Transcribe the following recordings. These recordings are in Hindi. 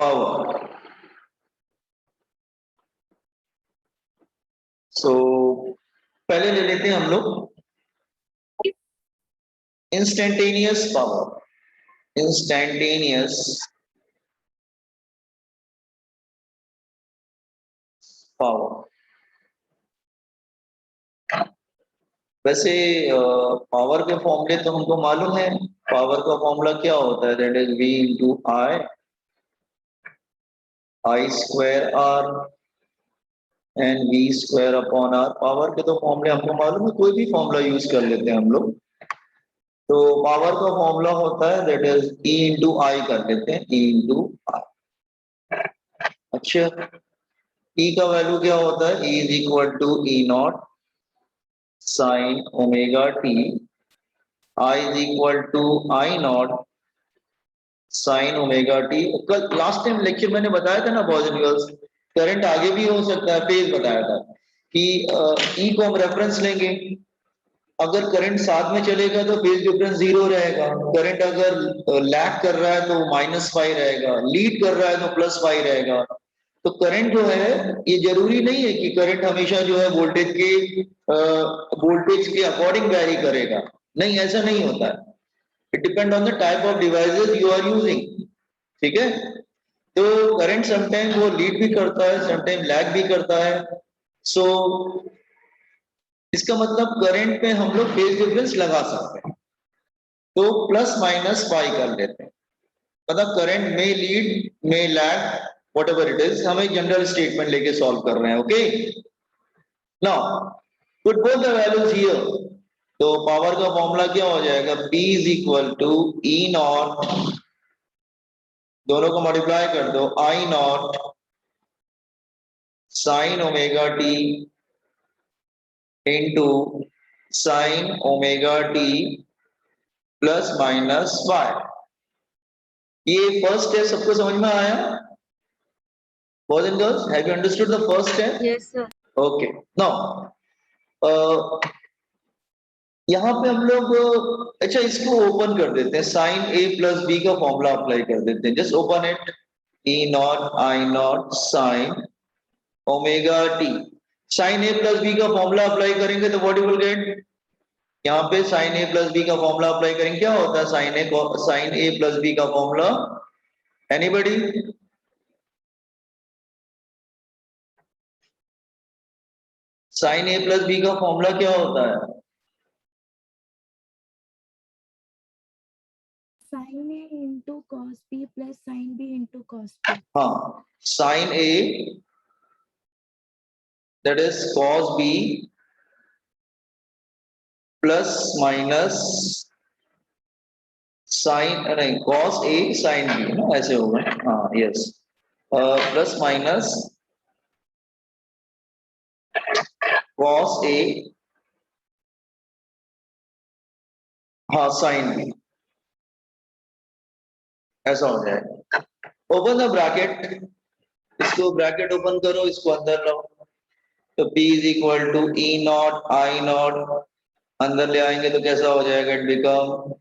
पावर। सो पहले ले लेते हैं हम लोग इंस्टेंटेनियस पावर। Instantaneous power. वैसे पावर के फॉर्मूले तो हमको मालूम है। पावर का फॉर्मूला क्या होता है? That is V into I square R and V square upon R. Power के तो फॉर्मूले हमको मालूम है, कोई भी फॉर्मूला यूज कर लेते हैं हम लोग। तो पावर का फॉर्मूला होता है दैट इज E इंटू आई कर लेते हैं, E इंटू आई। अच्छा, E का वैल्यू क्या होता है? E is equal to E naught sine omega t. I is equal to I not sine omega t. कल लास्ट टाइम लेक्चर मैंने बताया था ना बॉयज एंड गर्ल्स, करंट आगे भी हो सकता है, फेज बताया था कि ई को हम रेफरेंस लेंगे। अगर करंट साथ में चलेगा तो फेज डिफरेंस 0 रहेगा। करंट अगर लैग कर रहा है तो -5 रहेगा, लीड कर रहा है तो +5 रहेगा। तो करंट जो है, ये जरूरी नहीं है कि करंट हमेशा जो है वोल्टेज के अकॉर्डिंग वैरी करेगा। नहीं, ऐसा नहीं होता है। It depend on the type of devices you are using. ठीक है, तो करंट समटाइम वो लीड भी करता है, समटाइम लैग भी करता है। सो इसका मतलब करंट पे हम लोग फेज डिफरेंस लगा सकते हैं। तो ±5 कर लेते हैं। मतलब करंट में लीड में लैग व्हाटएवर इट इज, हम एक जनरल स्टेटमेंट लेके सॉल्व कर रहे हैं। Okay, now put both the values here. तो पावर का फॉर्मूला क्या हो जाएगा? P is equal to E naught, दोनों को मल्टीप्लाई कर दो, I naught sine omega t into sine omega t ±5। ये फर्स्ट स्टेप सबको समझ में आया? Boys and girls, have you understood the first step? Yes sir. Okay, now यहाँ पे हम लोग अच्छा इसको ओपन कर देते हैं, साइन A प्लस बी का फॉर्मूला अप्लाई कर देते हैं। Just open it, E not I not sine omega T. Sine A plus B का फॉर्मूला अप्लाई करेंगे तो व्हाट यू विल गेट? यहाँ पे साइन A प्लस बी का फॉर्मूला अप्लाई करेंगे, क्या होता है साइन A प्लस बी का formula? Anybody? Sine A plus B का फॉर्मूला क्या होता है? Sine A into cos B plus sine B into cos B. हाँ, sine A that is cos B plus minus sine, नहीं कॉस A साइन B ना, ऐसे होगा। हाँ yes, plus minus cos A, हाँ साइन B, ऐसा हो जाएगा। ओपन द ब्रैकेट, इसको ब्रैकेट ओपन करो, इसको अंदर लो। तो P is equal to E not I nought, अंदर ले आएंगे तो कैसा हो जाएगा? It become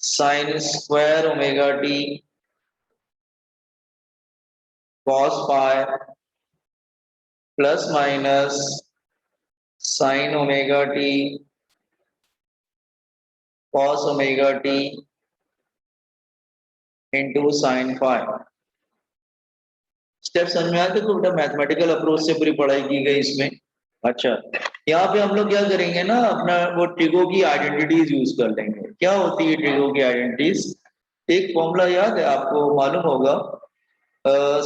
sine square omega T cos pi plus minus sine omega T cos omega t into sine phi. Step समझ में आया? तो बेटा मैथमेटिकल अप्रोच से पूरी पढ़ाई की गई इसमें। अच्छा, यहाँ पे हम लोग क्या करेंगे ना, अपना वो ट्रिगो की आइडेंटिटीज यूज कर लेंगे। क्या होती है ट्रिगो की आइडेंटिटीज? एक फॉर्मूला याद है आपको, मालूम होगा,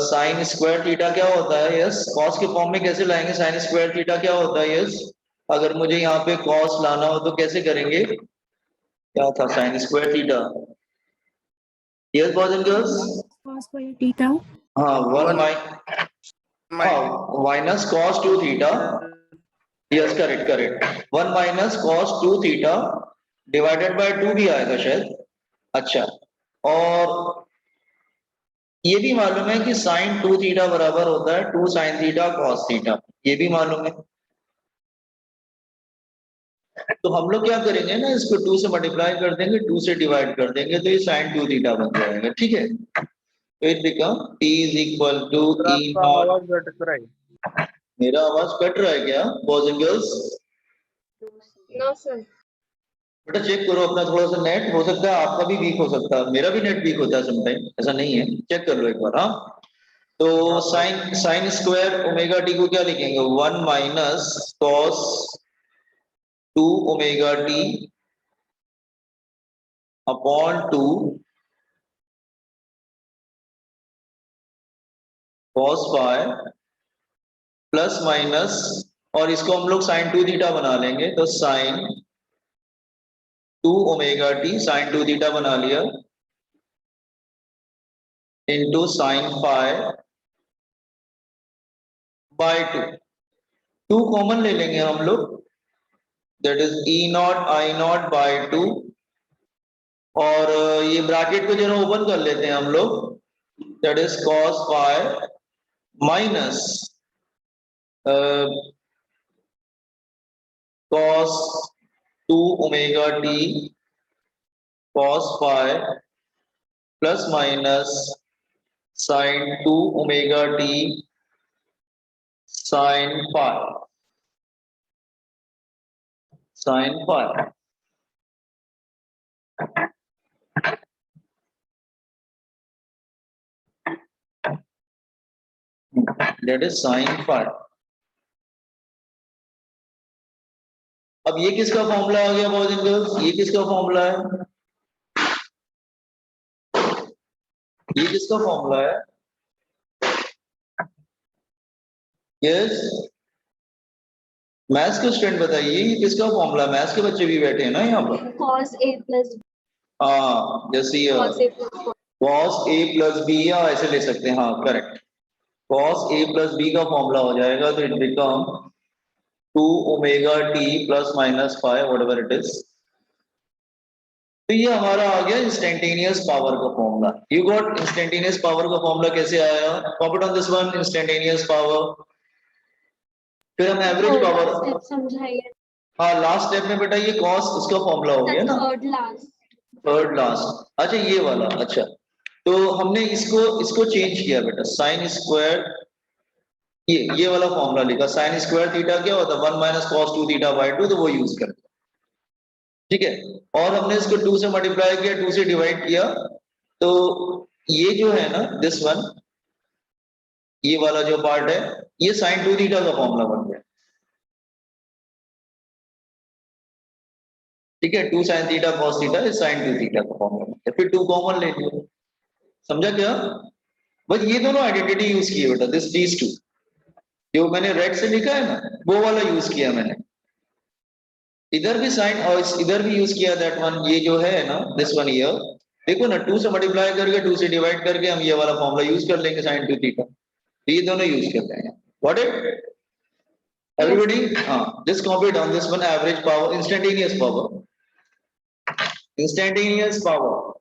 साइन स्क्वायर थीटा क्या होता है? यस, कॉस के फॉर्म में कैसे लाएंगे? साइन स्क्वायर थीटा क्या होता है? यस, अगर मुझे यहाँ पे कॉस लाना हो तो कैसे करेंगे? क्या था sine square theta? Yes boys and girls, cos square theta. हाँ minus cos 2 theta. Yes correct correct, 1 minus cos 2 theta divided by 2 भी आएगा शायद। अच्छा, और ये भी मालूम है कि साइन 2 थीटा बराबर होता है 2 साइन थीटा कॉस थीटा, ये भी मालूम है। तो हम लोग क्या करेंगे ना, इसको 2 से मल्टीप्लाई कर देंगे, 2 से डिवाइड कर देंगे, तो ये साइन 2 थीटा बन जाएगा। ठीक है, it become T is equal to sir E आपका naught. आवाज घट रहा है। मेरा आवाज कट रहा है क्या boys and girls? No sir. बेटा चेक करो अपना थोड़ा सा नेट, हो सकता है आपका भी वीक हो सकता है, मेरा भी नेट वीक होता है समटाइम, ऐसा नहीं है, चेक कर लो एक बार। हाँ तो साइन स्क्वायर ओमेगा टी को क्या लिखेंगे? 1 minus cos 2 omega T upon 2 cos phi plus minus, और इसको हम लोग साइन 2 थीटा बना लेंगे, तो sine 2 omega T sine 2 theta बना लिया into sine phi by 2 common ले लेंगे हम लोग, that is E not I not by 2, और ये ब्रैकेट को जरा ओपन कर लेते हैं हम लोग, that is cos phi minus cos 2 omega T cos phi plus minus sine 2 omega T sine phi that is sin phi. अब ये किसका फॉर्मूला आ गया बॉयज एंड गर्ल्स? ये किसका फॉर्मूला है? ये किसका फॉर्मूला है? यस, मैथ्स के स्टूडेंट बताइए ये किसका फॉर्मूला? मैथ्स के बच्चे भी बैठे हैं ना यहाँ पर। cos a plus हाँ जैसे cos a plus cos a plus B, या ऐसे ले सकते हैं, हाँ correct, cos a plus B का फॉर्मूला हो जाएगा, तो it become 2 omega t plus minus five whatever it is. तो ये हमारा आ गया इंस्टेंटेनियस पावर का formula. You got instantaneous power का फॉर्मूला कैसे आया? Copy on this one, instantaneous power. फिर हम एवरेज पावर, step समझाइए। हाँ लास्ट स्टेप में बेटा ये कॉस उसका फॉर्मूला हो गया ना, थर्ड लास्ट। थर्ड लास्ट, अच्छा ये वाला, अच्छा तो हमने इसको चेंज किया बेटा, साइन स्क्वायर, ये वाला फॉर्मूला लिखा, साइन स्क्वायर थीटा क्या होता है? 1 माइनस कॉस 2 थीटा बाय 2, तो वो यूज करते, ठीक है। और हमने इसको 2 से मल्टीप्लाई किया, 2 से डिवाइड किया, तो ये जो है ना दिस वन, ये वाला जो पार्ट है, ये साइन 2 थीटा का फॉर्मूला बन गया, ठीक है। 2 sine theta cos theta is sine 2 theta का फॉर्मूला बन गया। फिर 2 कॉमन ले लिया, समझा क्या? बस ये दोनों आइडेंटिटी यूज किए बेटा, दिस दीज टू, जो मैंने रेड से लिखा है ना वो वाला यूज किया मैंने, इधर भी साइन और इधर भी यूज किया दैट वन, ये जो है ना दिस वन ईयर, देखो ना 2 से मल्टीप्लाई करके 2 से डिवाइड करके हम ये वाला फॉर्मूला यूज कर लेंगे साइन 2 थीटा, ये दोनों यूज करते हैं। What it everybody? हाँ just copy down this one, average power, instantaneous power, instantaneous power.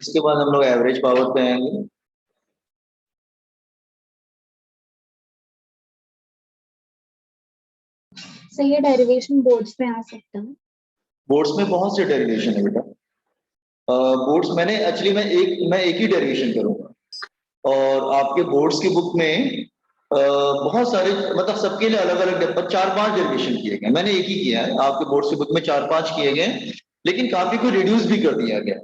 इसके बाद हम लोग एवरेज पावर पे आएंगे। सर ये डेरिवेशन बोर्ड्स में आ सकता है? बोर्ड्स में बहुत से डेरिवेशन है बेटा, बोर्ड्स मैंने एक्चुअली मैं एक ही डेरिवेशन करूंगा, और आपके बोर्ड्स की बुक में बहुत सारे, मतलब सबके लिए अलग अलग 4-5 डेरिवेशन किए गए, मैंने एक ही किया है, आपके बोर्ड्स की बुक में 4-5 किए गए, लेकिन काफी को रिड्यूस भी कर दिया गया,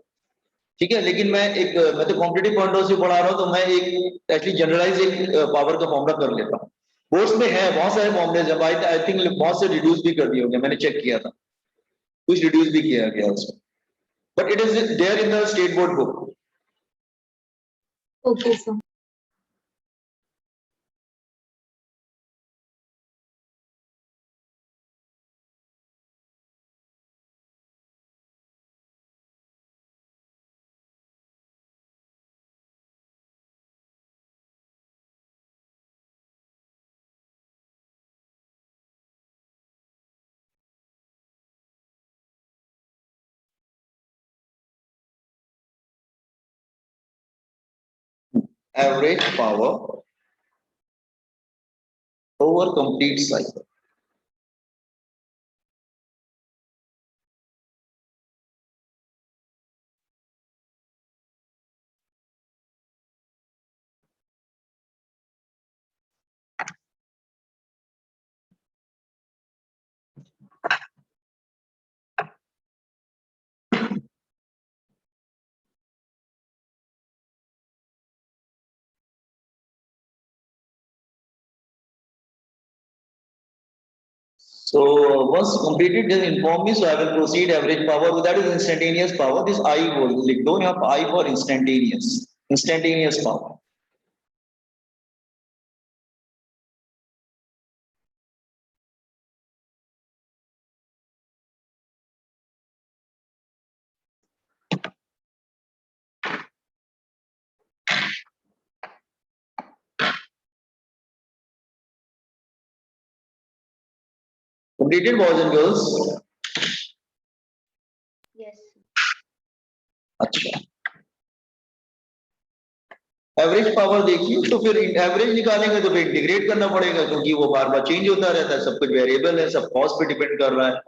ठीक है। लेकिन मैं तो कॉम्पिटिटिव पॉइंट ऑफ व्यू से पढ़ा रहा हूँ, तो मैं एक एक्चुअली जनरलाइज एक पावर का फॉर्मूला कर लेता हूँ। बोर्ड्स में है बहुत सारे फॉर्मुले, जब आई थिंक बहुत से रिड्यूस भी कर दिए होंगे, मैंने चेक किया था, कुछ रिड्यूस भी किया गया उसमें, but it is there in the state board book. Okay, sir. Average power over complete cycle. So once completed, just inform me. So I will proceed. Average power, that is instantaneous power. This I बोल लिख दो यहाँ पर, I for instantaneous power. Completed, boys and girls? Yes. अच्छा, एवरेज पावर देखिए, तो फिर एवरेज निकालेंगे तो फिर इंटीग्रेट करना पड़ेगा, क्योंकि वो बार बार चेंज होता रहता है, सब कुछ वेरिएबल है, सब कॉस्ट पे डिपेंड कर रहा है,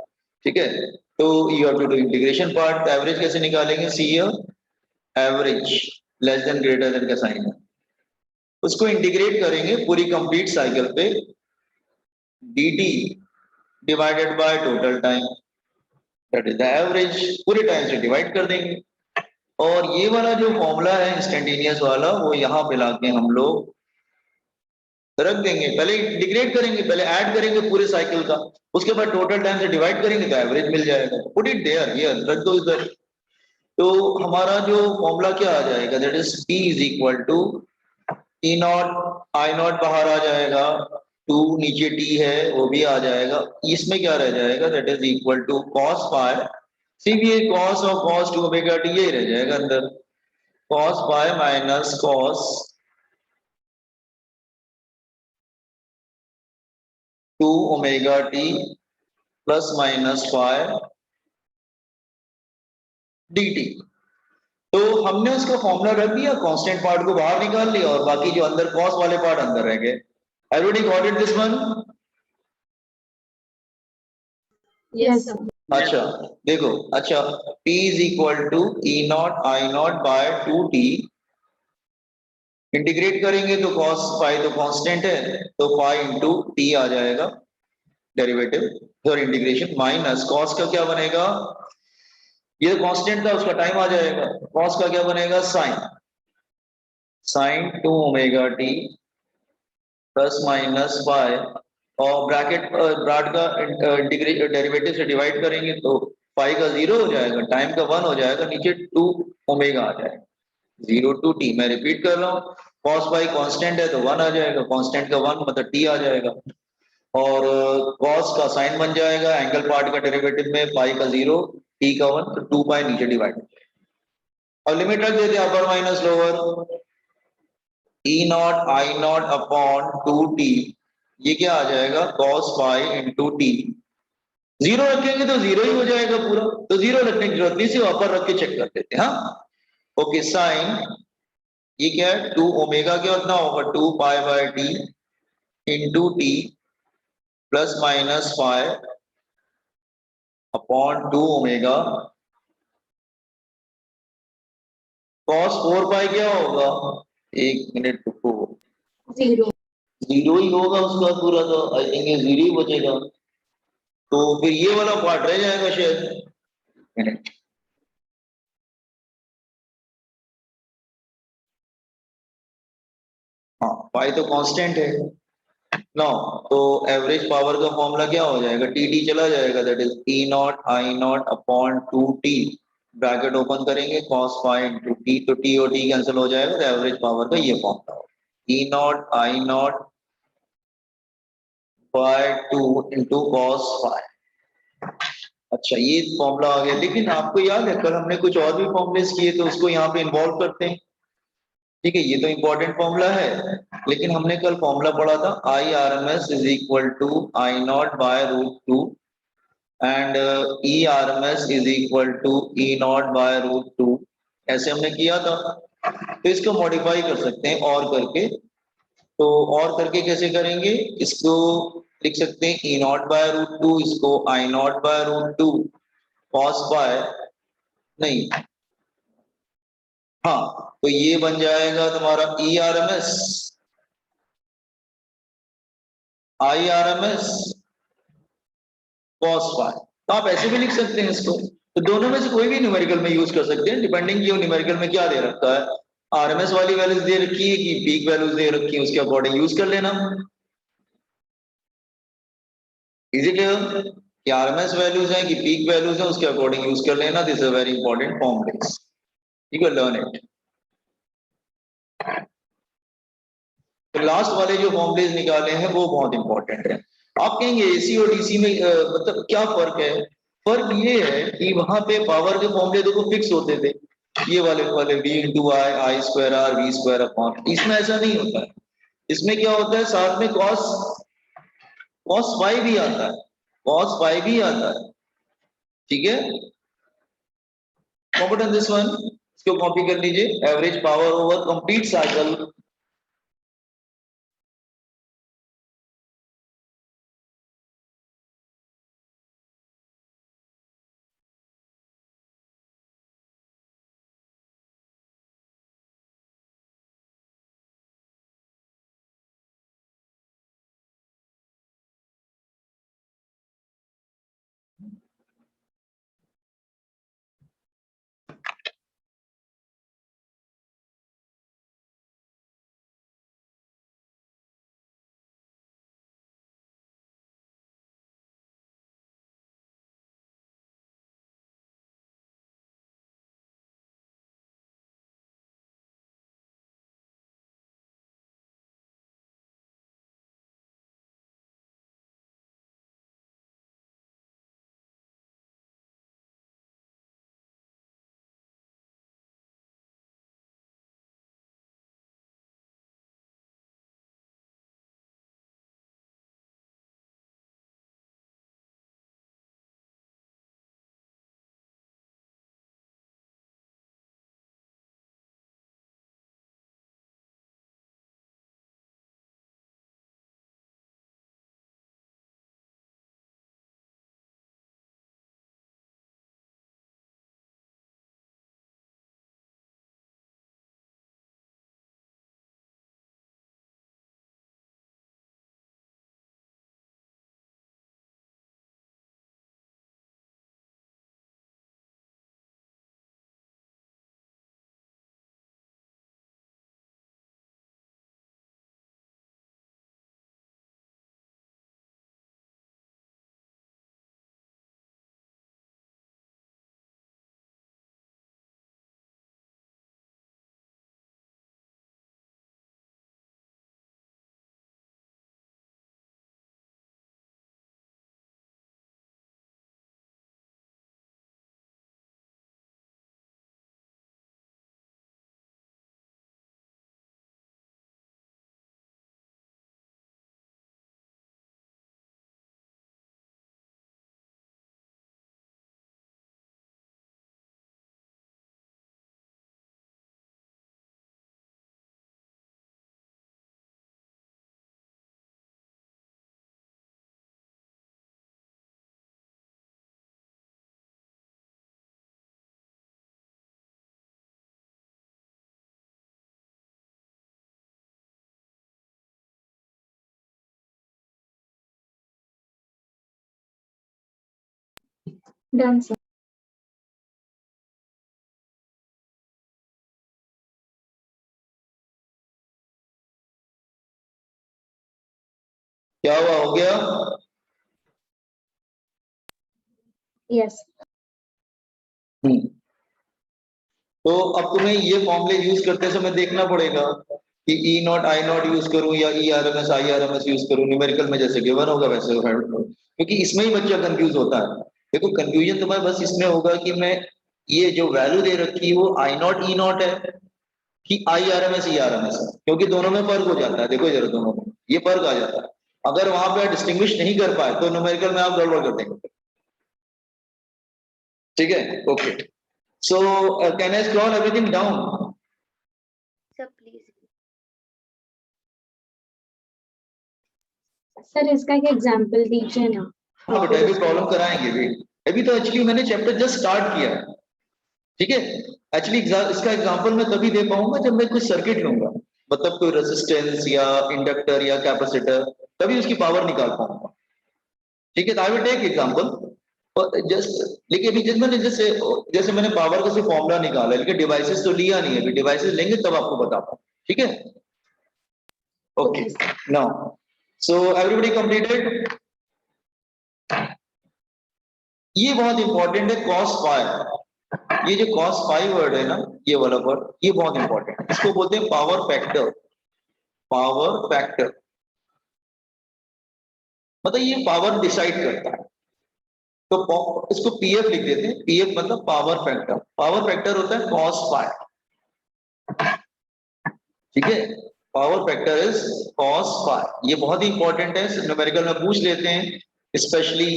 ठीक है। तो you have to do integration part. Average कैसे निकालेंगे? See average less than greater than का साइन है, उसको इंटीग्रेट करेंगे पूरी कंप्लीट साइकिल पे, dt divided by total time, that is the average, पूरे टाइम से डिवाइड कर देंगे। और ये वाला जो फॉर्मूला है इंस्टेंटेनियस वाला, वो यहाँ पे लाके हम लोग रख देंगे। पहले इंटीग्रेट करेंगे, पहले ऐड करेंगे पूरे साइकिल का, उसके बाद टोटल टाइम से डिवाइड करेंगे तो एवरेज मिल जाएगा। पुट इट देयर, हियर रख दो इधर। तो हमारा जो फॉर्मूला क्या आ जाएगा, that is P is equal to E naught, I naught बाहर आ जाएगा, 2 नीचे T है वो भी आ जाएगा, इसमें क्या रह जाएगा, that is equal to cos pi, सिर्फ ये cos और cos 2 ओमेगा t यही रह जाएगा अंदर, cos pi minus cos 2 omega t plus minus पाई dt। तो हमने उसका फॉर्मूला रख दिया, कांस्टेंट पार्ट को बाहर निकाल लिया और बाकी जो अंदर कॉस वाले पार्ट अंदर रह गए। Everybody got it this one? Yes, sir. अच्छा देखो, अच्छा P is equal to E naught I naught by 2t, integrate करेंगे तो cos पाई तो कांस्टेंट है, तो पाई इंटू t आ जाएगा derivative, sorry integration, minus cos का क्या बनेगा, ये कांस्टेंट था उसका टाइम आ जाएगा, cos का क्या बनेगा, sine 2 omega t plus minus pi, और ब्रैकेट ब्रैड का डेरिवेटिव से डिवाइड करेंगे तो पाई का 0 हो जाएगा, टाइम का 1 हो जाएगा, नीचे 2 ओमेगा आ जाएगा, 0 टू t। मैं रिपीट कर रहा हूँ, cos पाई कांस्टेंट है तो 1 आ जाएगा, कांस्टेंट का 1 मतलब t आ जाएगा, और cos का साइन बन जाएगा, एंगल पार्ट का डेरिवेटिव में पाई का 0 t का 1, तो 2 पाई नीचे डिवाइड। अब लिमिट रख देते हैं अपर minus lower, E naught I not upon 2t, ये क्या आ जाएगा, cos पाई इंटू t, 0 रखेंगे तो 0 ही हो जाएगा पूरा, तो 0 रखने की जरूरत नहीं, सिर्फ अपर रख के चेक कर देते हैं। हाँ ओके, साइन ये क्या है, 2 ओमेगा क्या उतना होगा, 2 pi by t into t plus minus pi upon 2 omega, cos 4 पाई क्या होगा, एक मिनट रुको, 0. जीरो ही होगा उसका पूरा, तो आई थिंक ये जीरो ही बचेगा, तो फिर ये वाला पार्ट रह जाएगा शायद। मिनट, हाँ पाई तो कांस्टेंट है। नो, तो एवरेज पावर का फॉर्मूला क्या हो जाएगा, टी टी चला जाएगा, that is E not I nought upon 2t, bracket open करेंगे cos फाई इंटू टी, तो टी और टी कैंसिल हो जाएगा, तो एवरेज पावर का ये फॉर्मूला हो, E not I not by 2 into cos phi. अच्छा ये फॉर्मूला आ गया, लेकिन आपको याद है कल हमने कुछ और भी फॉर्मुलेस किए, तो उसको यहाँ पे इन्वॉल्व करते हैं। ठीक है, ये तो इंपॉर्टेंट फॉर्मूला है, लेकिन हमने कल फॉर्मूला पढ़ा था I R M S is equal to I not by root two and E R M S is equal to E not by root two, ऐसे हमने किया था। तो इसको मॉडिफाई कर सकते हैं और करके, तो और करके कैसे करेंगे, इसको लिख सकते हैं E not by root two, इसको I not by root two cos by, नहीं, हाँ तो ये बन जाएगा तुम्हारा E R M S I R M S cos phi, तो आप ऐसे भी लिख सकते हैं इसको, तो दोनों में से कोई भी न्यूमेरिकल में यूज कर सकते हैं, डिपेंडिंग ये न्यूमेरिकल में क्या दे रखा है, आरएमएस वाली वैल्यूज दे रखी है कि पीक वैल्यूज दे रखी है, उसके अकॉर्डिंग यूज कर लेना। इज इट क्लियर कि आरएमएस वैल्यूज है कि पीक वैल्यूज है, उसके अकॉर्डिंग यूज कर लेना, this is a very important formula, ठीक है, लर्न इट। तो लास्ट वाले जो फॉर्मूलेज निकाले हैं वो बहुत इंपॉर्टेंट है। आप कहेंगे एसी और डीसी में मतलब क्या फर्क है, फर्क ये है कि वहां पे पावर के फॉर्मूले देखो फिक्स होते थे, ये वाले v into I, I square R, V square upon, इसमें ऐसा नहीं होता है, इसमें क्या होता है साथ में कॉस कॉस फाई भी आता है, कॉस फाई भी आता है, ठीक है, कॉपी डन दिस वन, इसको कॉपी कर लीजिए, average power over complete cycle Done, sir. क्या हुआ, हो गया? Yes. तो अब तुम्हें ये फॉर्मूले यूज करते समय देखना पड़ेगा कि E not I naught use करूं या E R M S I R M S use करूं। न्यूमेरिकल में जैसे गिवन होगा वैसे क्योंकि इसमें ही बच्चा कंफ्यूज होता है। देखो कंफ्यूजन तुम्हें बस इसमें होगा कि मैं ये जो वैल्यू दे रखी है वो आई नॉट ई नॉट है कि I R M S E R M S है, क्योंकि दोनों में फर्क हो जाता है। देखो जरा दोनों में ये फर्क आ जाता है। अगर वहां पे डिस्टिंग्विश नहीं कर पाए तो न्यूमेरिकल में आप गड़बड़ कर देंगे। ठीक है, okay. So can I scroll everything down? Sir, please. Sir इसका एक एग्जांपल दीजिए ना। हाँ बेटा अभी प्रॉब्लम कराएंगे भी। अभी तो एक्चुअली मैंने चैप्टर जस्ट स्टार्ट किया है। ठीक है, एक्चुअली इसका एग्जांपल मैं तभी दे पाऊंगा जब मैं कुछ सर्किट लूंगा, मतलब कोई रेजिस्टेंस या इंडक्टर या कैपेसिटर, तभी उसकी पावर निकाल पाऊंगा। ठीक है, तो I will take example just. लेकिन अभी मैंने जैसे मैंने पावर का सिर्फ फॉर्मूला निकाला है, लेकिन डिवाइसेस तो लिया नहीं है। अभी डिवाइसेस लेंगे तब आपको बताता हूँ। ठीक है, okay. Now so everybody completed. ये बहुत इंपॉर्टेंट है, कॉस फाई। ये जो कॉस फाई वर्ड है ना, ये वाला वर्ड, ये बहुत इंपॉर्टेंट है। इसको बोलते हैं पावर फैक्टर। पावर फैक्टर मतलब ये पावर डिसाइड करता है। तो इसको पीएफ लिख देते हैं। पीएफ मतलब पावर फैक्टर। पावर फैक्टर होता है कॉस फाई। ठीक है, power factor is cos phi. ये बहुत ही इंपॉर्टेंट है, न्यूमेरिकल में पूछ लेते हैं स्पेशली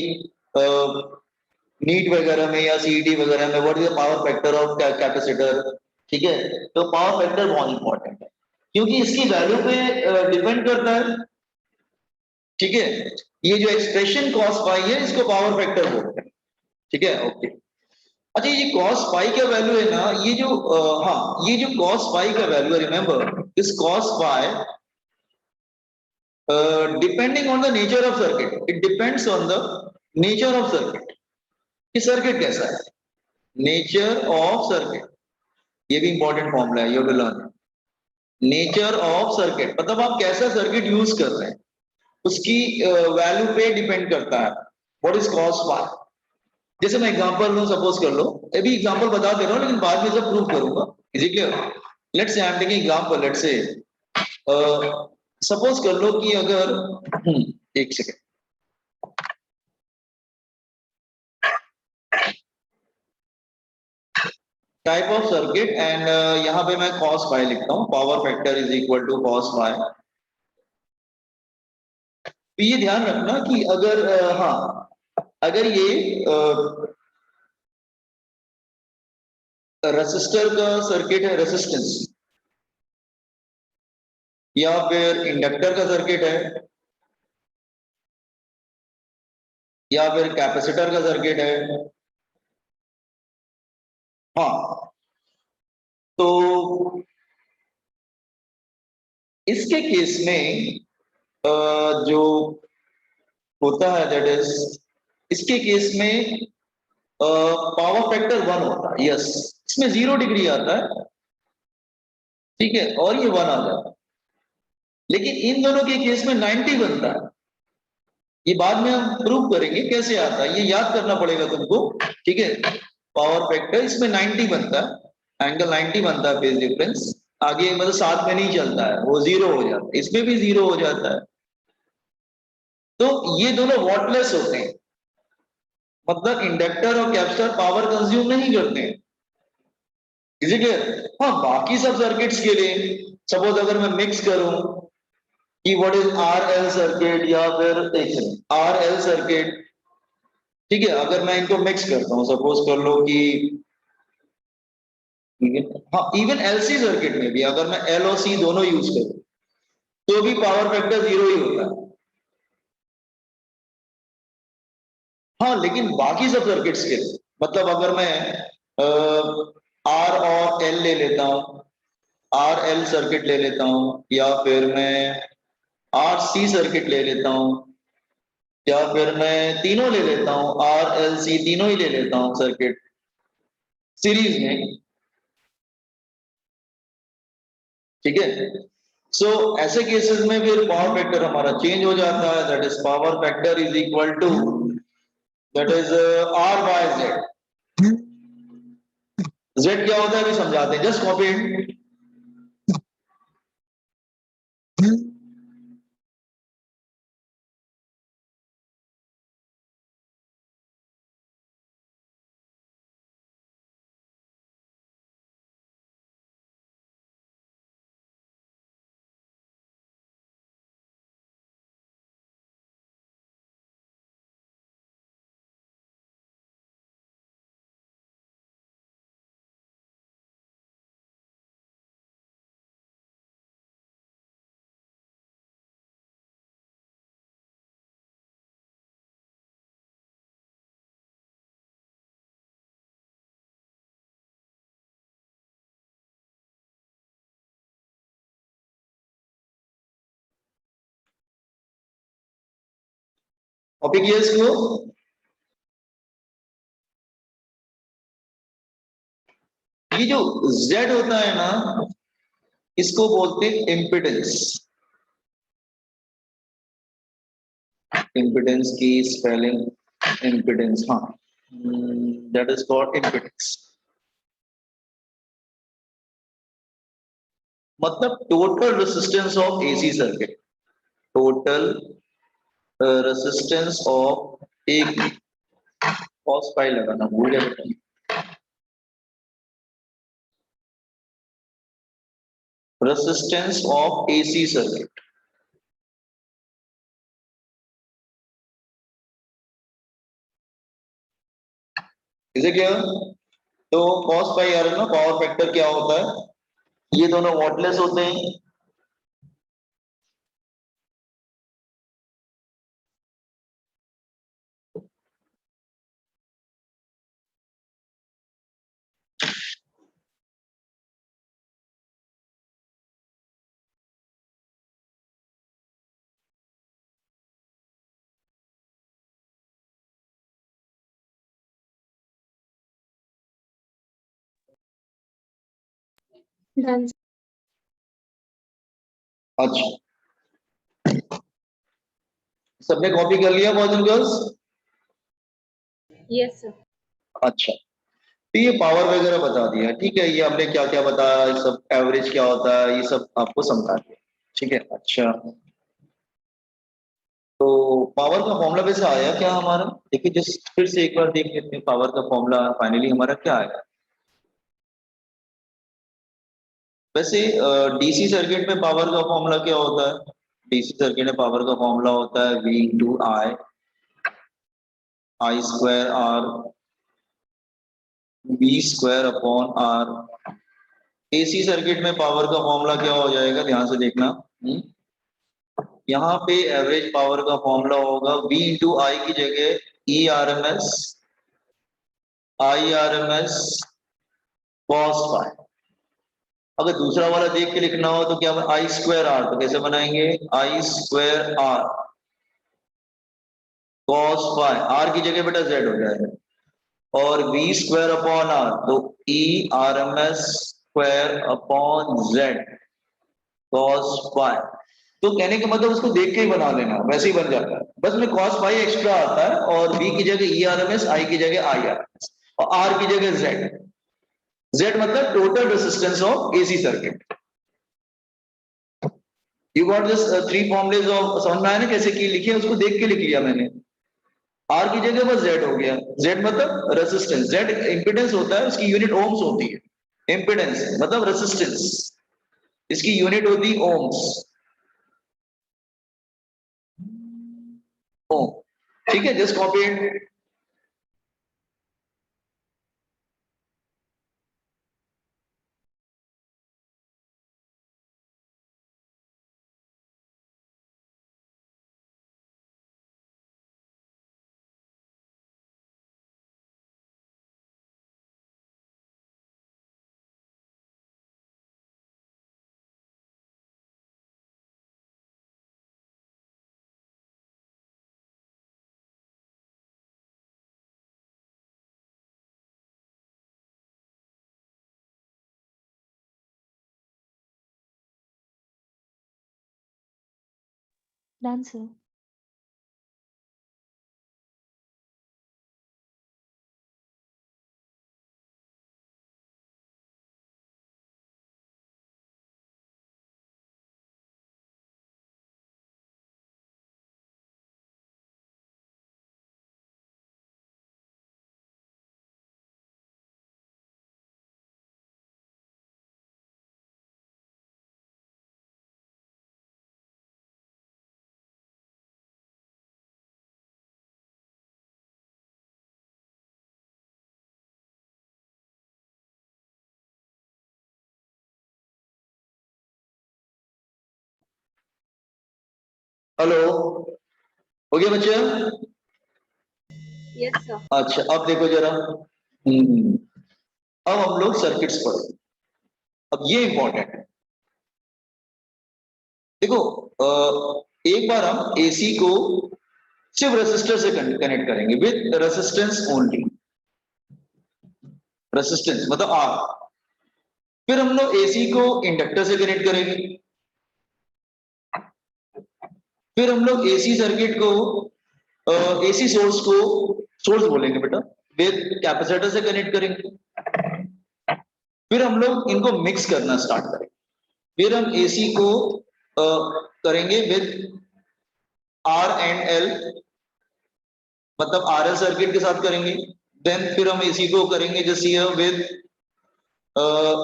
नीट वगैरह में या सीईटी वगैरह में। What is the power factor of capacitor. ठीक है, तो पावर फैक्टर बहुत इंपॉर्टेंट है क्योंकि इसकी वैल्यू पे डिपेंड करता है। ठीक है, ये जो एक्सप्रेशन कॉस फाई है इसको पावर फैक्टर बोलते हैं। ठीक है, ओके। अच्छा, ये कॉस फाई का वैल्यू है ना, ये जो हाँ, ये जो कॉस फाई का वैल्यू है, remember this cos phi depending on the nature of circuit. It depends on the nature of circuit कि सर्किट कैसा है। नेचर ऑफ सर्किट, ये भी इंपॉर्टेंट फॉर्मूला है, you have to learn. Nature of circuit मतलब आप कैसा सर्किट यूज कर रहे हैं उसकी वैल्यू पे डिपेंड करता है व्हाट इज कॉस फाई। जैसे मैं एग्जांपल लूं, सपोज कर लो, अभी एग्जांपल बता दे रहा हूं लेकिन बाद में सब प्रूव करूंगा। Is it clear? Let's say I am taking example. Let's say suppose कर लो कि अगर एक second, type of circuit and यहां पे मैं कॉस फाई लिखता हूं। Power factor is equal to cos phi. तो ये ध्यान रखना कि अगर हाँ, अगर ये रेसिस्टर का सर्किट है, रेसिस्टेंस, या फिर इंडक्टर का सर्किट है, या फिर कैपेसिटर का सर्किट है, हाँ, तो इसके केस में जो होता है दैट इज, इसके केस में पावर फैक्टर 1 होता है। यस, इसमें 0 डिग्री आता है। ठीक है, और ये 1 आ जाता है। लेकिन इन दोनों के केस में 90 बनता है। ये बाद में हम प्रूव करेंगे कैसे आता है, ये याद करना पड़ेगा तुमको। ठीक है, पावर फैक्टर इसमें 90 बनता है, एंगल 90 बनता है, फेज डिफरेंस। आगे मतलब साथ में नहीं चलता है, वो 0 हो जाता है, इसमें भी 0 हो जाता है। तो ये दोनों वॉटलेस होते हैं, मतलब इंडक्टर और कैपेसिटर पावर कंज्यूम नहीं करते हैं। Is it clear? हाँ, बाकी सब सर्किट्स के लिए सपोज अगर मैं मिक्स करूं कि what is R L circuit या फिर आर एल सर्किट। ठीक है, अगर मैं इनको मिक्स करता हूं, सपोज कर लो कि हाँ, इवन एलसी सर्किट में भी अगर मैं एल और सी दोनों यूज करूं तो भी पावर फैक्टर 0 ही होता है। हाँ, लेकिन बाकी सब सर्किट्स के लिए मतलब अगर मैं आर और एल ले लेता हूं, आर एल सर्किट ले लेता हूं, या फिर मैं आर सी सर्किट ले लेता हूं, या फिर मैं तीनों ले लेता हूं, आर एल सी तीनों ही ले लेता हूं सर्किट सीरीज में, ठीक है। सो ऐसे केसेस में फिर पावर फैक्टर हमारा चेंज हो जाता है, that is power factor is equal to that is R by Z. Z क्या होता है अभी समझाते हैं, जस्ट कॉपी इट। कॉपी किया इसको। ये जो Z होता है ना, इसको बोलते हैं इम्पिडेंस। इम्पिडेंस की स्पेलिंग इम्पिडेंस, हाँ, दैट इज कॉल्ड इम्पिडेंस। मतलब total resistance of AC circuit, total resistance of एक कॉस पाई लगाना भूल गया, रेसिस्टेंस ऑफ एसी सर्किट। इसे क्या, तो कॉस पाई आर ना पावर फैक्टर क्या होता है, ये दोनों वॉटलेस होते हैं, Done. अच्छा सबने कॉपी कर लिया boys and girls? Yes, sir. अच्छा, तो ये पावर वगैरह बता दिया, ठीक है, ये हमने क्या क्या बताया, ये सब एवरेज क्या होता है, ये सब आपको समझा दिया, ठीक है। अच्छा, तो पावर का फॉर्मूला वैसे आया क्या हमारा, देखिए जस्ट फिर से एक बार देख लेते हैं पावर का फॉर्मूला फाइनली हमारा क्या आया। वैसे डीसी सर्किट में पावर का फॉर्मूला क्या होता है, डीसी सर्किट में पावर का फॉर्मूला होता है V into I, I square R, V square upon R. AC circuit में पावर का फॉर्मूला क्या हो जाएगा, ध्यान से देखना। यहाँ पे एवरेज पावर का फॉर्मूला होगा V इंटू आई की जगह E R M S, I R M S cos phi. अगर दूसरा वाला देख के लिखना हो तो क्या, आई स्क्वायर आर, तो कैसे बनाएंगे, I square R cos phi, R की जगह बेटा जेड हो जाएगा, और V स्क्वायर अपॉन आर तो E R M S square upon Z cos phi. तो कहने का मतलब उसको देख के ही बना लेना, वैसे ही बन जाता है, बस में कॉस फाई एक्स्ट्रा आता है, और V की जगह ई आर एम एस, आई की जगह आई आर एम एस, और आर की जगह जेड। जेड मतलब total resistance of AC circuit. You got this three formulas of, समझ में आया ना कैसे की लिखी है, उसको देख के लिख लिया मैंने। आर की जगह बस जेड हो गया, जेड मतलब रेसिस्टेंस, जेड इंपिडेंस होता है, उसकी यूनिट ओम्स होती है, इंपिडेंस मतलब रेसिस्टेंस, इसकी यूनिट होती है ओम्स, ओम, ठीक है, just copy it. Done, sir. Hello, हो गया बच्चे? Yes, sir. अच्छा, अब देखो जरा। अब हम लोग सर्किट्स पढ़ो। अब ये इंपॉर्टेंट है। देखो, एक बार हम एसी को सिर्फ रेसिस्टर से कनेक्ट करेंगे, विद रेसिस्टेंस ओनली। रेसिस्टेंस मतलब आर। फिर हम लोग एसी को इंडक्टर से कनेक्ट करेंगे। फिर हम लोग एसी सर्किट को एसी सोर्स को, सोर्स बोलेंगे बेटा, विद कैपेसिटर से कनेक्ट करेंगे। फिर हम लोग इनको मिक्स करना स्टार्ट करेंगे। फिर हम एसी को करेंगे विद आर एंड एल, मतलब आरएल सर्किट के साथ करेंगे। देन फिर हम एसी को करेंगे जैसे विद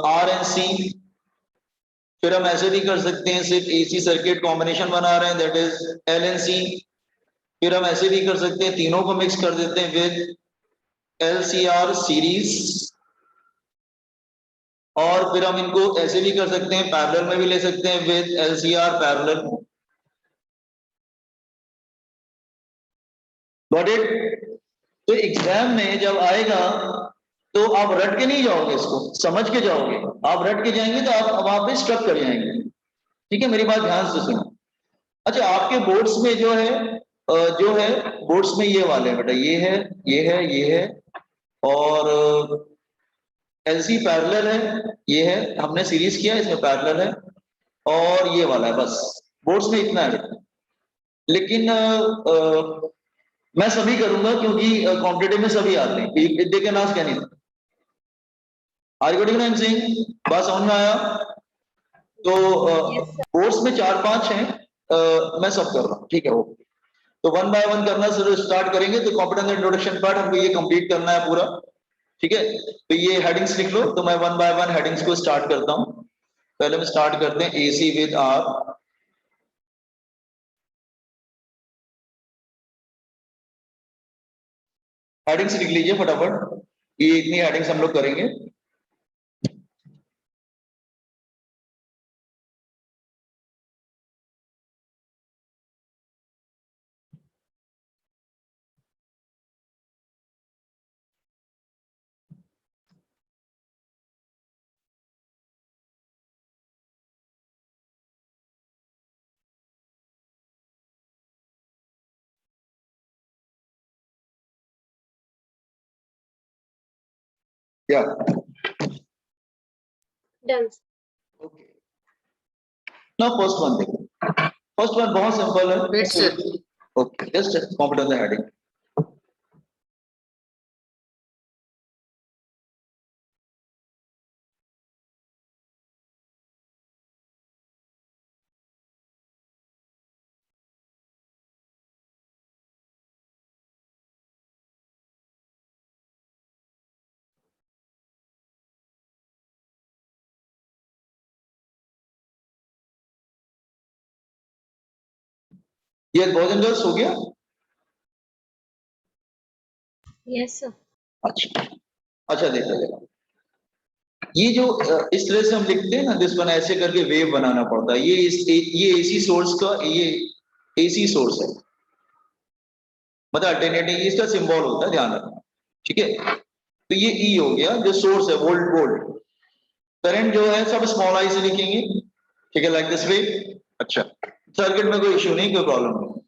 आर एंड सी। फिर हम ऐसे भी कर सकते हैं, सिर्फ एसी सर्किट कॉम्बिनेशन बना रहे हैं, दैट इज एल एंड सी। फिर हम ऐसे भी कर सकते हैं, तीनों को मिक्स कर देते हैं विद एलसीआर सीरीज। और फिर हम इनको ऐसे भी कर सकते हैं, पैरेलल में भी ले सकते हैं with LCR parallel. Got it? तो एग्जाम में जब आएगा तो आप रट के नहीं जाओगे, इसको समझ के जाओगे। आप रट के जाएंगे तो आप वहां पे स्ट्रक कर जाएंगे। ठीक है, मेरी बात ध्यान से सुनो। अच्छा, आपके बोर्ड्स में जो है बोर्ड्स में ये वाले बेटा, ये है, ये है, ये है, और एलसी पैरेलल है, ये है, हमने सीरीज किया इसमें पैरेलल है, और ये वाला है। बस बोर्ड्स में इतना है। लेकिन मैं सभी करूंगा क्योंकि कॉम्पिटेटिव में सभी आते हैं। They can ask anything. Are you getting what I am saying? बात समझ में आया? तो बोर्ड्स में 4-5 हैं, मैं सब कर रहा हूँ। ठीक है, ओके। तो वन बाय वन करना स्टार्ट करेंगे। तो कॉम्पिटेंस इंट्रोडक्शन पार्ट हमको ये कंप्लीट करना है पूरा। ठीक है, तो ये हेडिंग्स लिख लो। तो मैं वन बाय वन हेडिंग्स को स्टार्ट करता हूँ। पहले हम स्टार्ट करते हैं एसी विद आर। हेडिंग्स लिख लीजिए फटाफट। ये इतनी हेडिंग्स हम लोग करेंगे। क्या? Done. Okay, now first one देखो। फर्स्ट वन बहुत सिंपल है। Wait, sir. Okay, just competence heading. ये बॉयज एंड गर्ल्स हो गया? Yes, sir. अच्छा, अच्छा देखो, ये जो इस तरह से हम लिखते हैं ना, दिस वन, ऐसे करके वेव बनाना पड़ता है। ये एसी सोर्स का, ये एसी सोर्स है, मतलब अल्टरनेटिव इसका सिंबल होता है, ध्यान रखना। ठीक है, तो ये ई हो गया जो सोर्स है, वोल्ट वोल्ट। करंट जो है सब स्मॉल आई से लिखेंगे। ठीक है, लाइक दिस वे। अच्छा, सर्किट में कोई इश्यू नहीं, कोई प्रॉब्लम नहीं।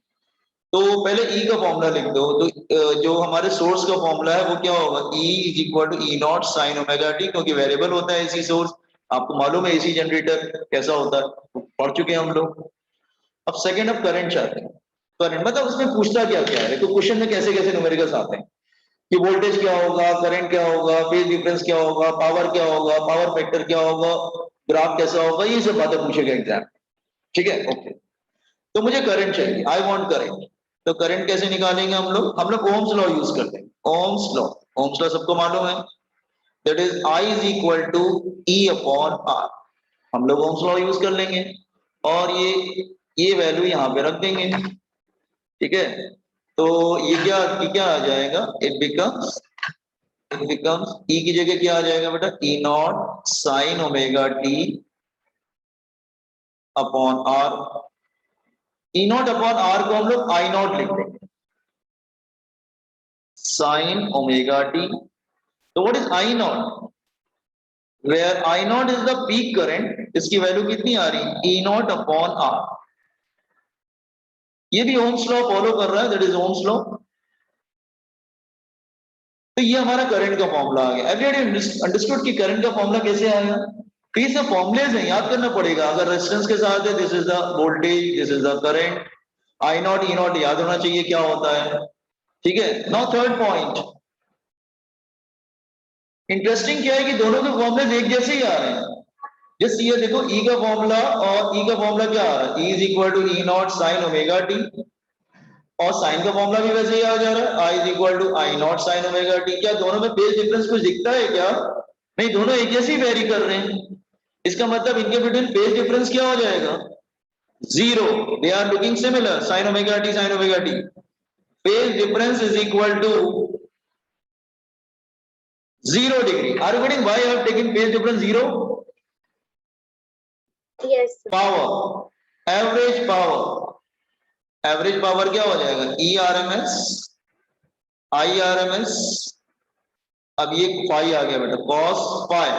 तो पहले ई का फॉर्मूला लिख दो। तो जो हमारे सोर्स का फॉर्मूला है वो क्या होगा? E is equal to E not sine omega T, क्योंकि वेरिएबल होता है एसी सोर्स। आपको मालूम है एसी जनरेटर कैसा होता है, पढ़ चुके हैं हम लोग। अब सेकंड अब करंट चाहते हैं। करंट मतलब उसमें पूछता क्या क्या है, देखो क्वेश्चन में कैसे कैसे न्यूमेरिकल्स आते हैं कि वोल्टेज क्या होगा, करंट क्या होगा, फेज डिफरेंस क्या होगा, पावर क्या होगा, पावर फैक्टर क्या होगा, ग्राफ कैसा होगा, ये सब बातें पूछेगा एग्जाम। ठीक है, ओके। तो मुझे करंट चाहिए, आई वांट करंट। तो करंट कैसे निकालेंगे हम लोग ओम्स लॉ यूज करते हैं। ओम्स लॉ, ओम्स लॉ सबको मालूम है, that is I is equal to E upon R. हम लोग ओम्स लॉ यूज कर लेंगे और ये वैल्यू यहां पे रख देंगे। ठीक है, तो ये क्या आ जाएगा, इट बिकम्स ई की जगह क्या आ जाएगा बेटा, E not sine omega T upon R. E nought upon R को हम लोग आई नॉट लिख देंगे, साइन ओमेगा टी। तो what is I nought, where I nought is the peak current, इसकी वैल्यू कितनी आ रही, ई नॉट अपॉन आर। ये भी ओम्स लॉ फॉलो कर रहा है, दैट इज ओम्स लॉ। तो ये हमारा करंट का फॉर्मूला आ गया। एवरीबॉडी अंडरस्टूड कि करंट का फॉर्मूला कैसे आया। तो ये सब फॉर्मुलेज हैं, याद करना पड़ेगा। अगर रेजिस्टेंस के साथ है, this is the voltage, this is the current, I not E not याद होना चाहिए क्या होता है। ठीक है, नाउ थर्ड पॉइंट, इंटरेस्टिंग क्या है कि दोनों के फॉर्मुले एक जैसे ही आ रहे हैं। जैसे ये देखो ई का फॉर्मूला और ई का फॉर्मूला क्या आ रहा है, E is equal to E not sine omega T, और साइन का फॉर्मूला भी वैसे ही आ जा रहा है, I is equal to I not sine omega T. क्या दोनों में फेज डिफरेंस कुछ दिखता है क्या, नहीं, दोनों एक जैसे ही वेरी कर रहे हैं। इसका मतलब इनके बिटवीन फेज डिफरेंस क्या हो जाएगा, zero. They are looking similar, sine omega T sine omega T. Phase difference is equal to 0 degree. Are you getting why I have taken phase difference 0? Yes, sir. Power, average power, average power क्या हो जाएगा, E R M S I R M S. अब ये फाई आ गया बेटा, कॉस फाई,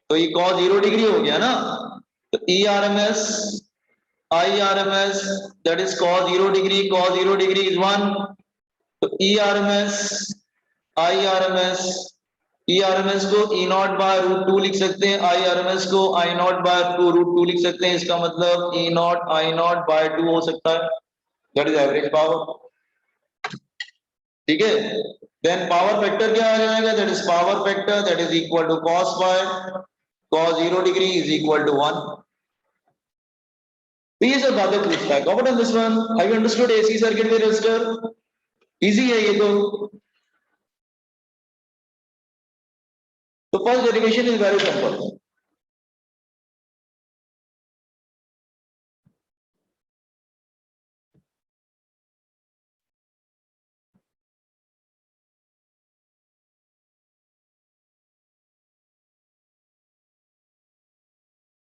तो ये कॉस 0 डिग्री हो गया ना। तो E R M S I R M S that is cos 0 degree, cos 0 degree is 1। तो E R M S I R M S, E R M S को ई नॉट बाय रूट 2 लिख सकते हैं, आई आर एम एस को आई नॉट बाय रूट 2 लिख सकते हैं। इसका मतलब ई नॉट आई नॉट बाय 2 हो सकता है, दैट इज एवरेज पावर। ठीक है, देन पावर फैक्टर क्या आ जाएगा, that is power factor that is equal to cos phi, cos 0 degree is equal to 1। तो ये सब बातें पूछता है। Common on this one, have you understood AC circuit with resistor? Easy है ये तो first derivation is very simple.